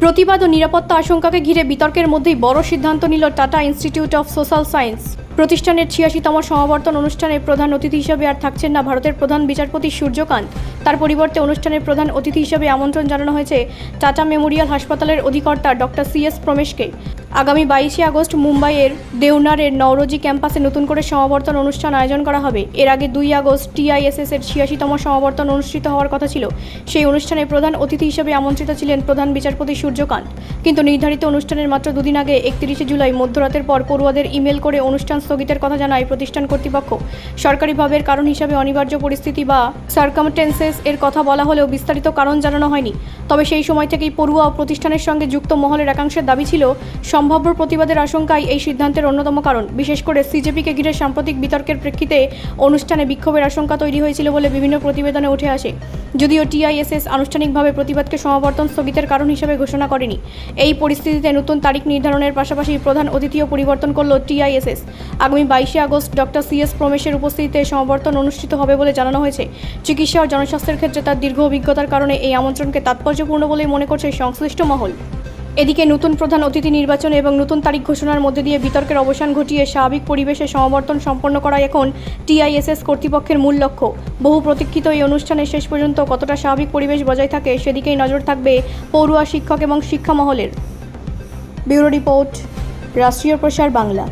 প্রতিবাদ ও নিরাপত্তা আশঙ্কাকে ঘিরে বিতর্কের মধ্যেই বড় সিদ্ধান্ত নিল tata institute of social science. প্রতিষ্ঠানের ৮৬তম সমাবর্তন অনুষ্ঠানে প্রধান অতিথি হিসেবে আর থাকছেন না ভারতের প্রধান বিচারপতি সূর্যকান্ত। তার পরিবর্তে অনুষ্ঠানের প্রধান অতিথি হিসেবে আমন্ত্রণ জানানো হয়েছে টাটা মেমোরিয়াল হাসপাতালের অধিকর্তা ডক্টর CS প্রমেশকে। আগামী 22শে আগস্ট মুম্বাইয়ের দেওনারের নওরোজি ক্যাম্পাসে নতুন করে সমাবর্তন অনুষ্ঠান আয়োজন করা হবে। এর আগে 2 আগস্ট TISS এর ৮৬তম সমাবর্তন অনুষ্ঠিত হওয়ার কথা ছিল। সেই অনুষ্ঠানে প্রধান অতিথি হিসেবে আমন্ত্রিত ছিলেন প্রধান বিচারপতি সূর্যকান্ত। কিন্তু নির্ধারিত অনুষ্ঠানের মাত্র দুদিন আগে 31শে জুলাই মধ্যরাতের পর পড়ুয়াদের ইমেল করে অনুষ্ঠান স্থগিতের কথা জানায় প্রতিষ্ঠান কর্তৃপক্ষ। সরকারিভাবের কারণ হিসাবে অনিবার্য পরিস্থিতি বা সার্কামস্টেন্সেস এর কথা বলা হলেও বিস্তারিত কারণ জানানো হয়নি। তবে সেই সময় থেকেই পড়ুয়া ও প্রতিষ্ঠানের সঙ্গে যুক্ত মহলের একাংশের দাবি ছিল সম্ভাব্য প্রতিবাদের আশঙ্কাই এই সিদ্ধান্তের অন্যতম কারণ। বিশেষ করে CJP-কে ঘিরে সাম্প্রতিক বিতর্কের প্রেক্ষিতে অনুষ্ঠানে বিক্ষোভের আশঙ্কা তৈরি হয়েছিল বলে বিভিন্ন প্রতিবেদনে উঠে আসে। যদিও TISS আনুষ্ঠানিকভাবে প্রতিবাদকে সমাবর্তন স্থগিতের কারণ হিসেবে ঘোষণা করেনি। এই পরিস্থিতিতে নতুন তারিখ নির্ধারণের পাশাপাশি প্রধান অতিথিও পরিবর্তন করল TISS। আগামী 22শে আগস্ট ডক্টর CS প্রমেশের উপস্থিতিতে সমাবর্তন অনুষ্ঠিত হবে বলে জানানো হয়েছে। চিকিৎসা ও জনস্বাস্থ্যের ক্ষেত্রে তার দীর্ঘ অভিজ্ঞতার কারণে এই আমন্ত্রণকে তাৎপর্যপূর্ণ বলেই মনে করছে সংশ্লিষ্ট মহল। এদিকে নতুন প্রধান অতিথি নির্বাচন এবং নতুন তারিখ ঘোষণার মধ্যে দিয়ে বিতর্কের অবসান ঘটিয়ে স্বাভাবিক পরিবেশে সমাবর্তন সম্পন্ন করাই এখন TISS কর্তৃপক্ষের মূল লক্ষ্য। বহু প্রতীক্ষিত এই অনুষ্ঠানের শেষ পর্যন্ত কতটা স্বাভাবিক পরিবেশ বজায় থাকে সেদিকেই নজর থাকবে পড়ুয়া, শিক্ষক এবং শিক্ষা মহলের। ব্যুরো রিপোর্ট, রাষ্ট্রীয় প্রসার বাংলা।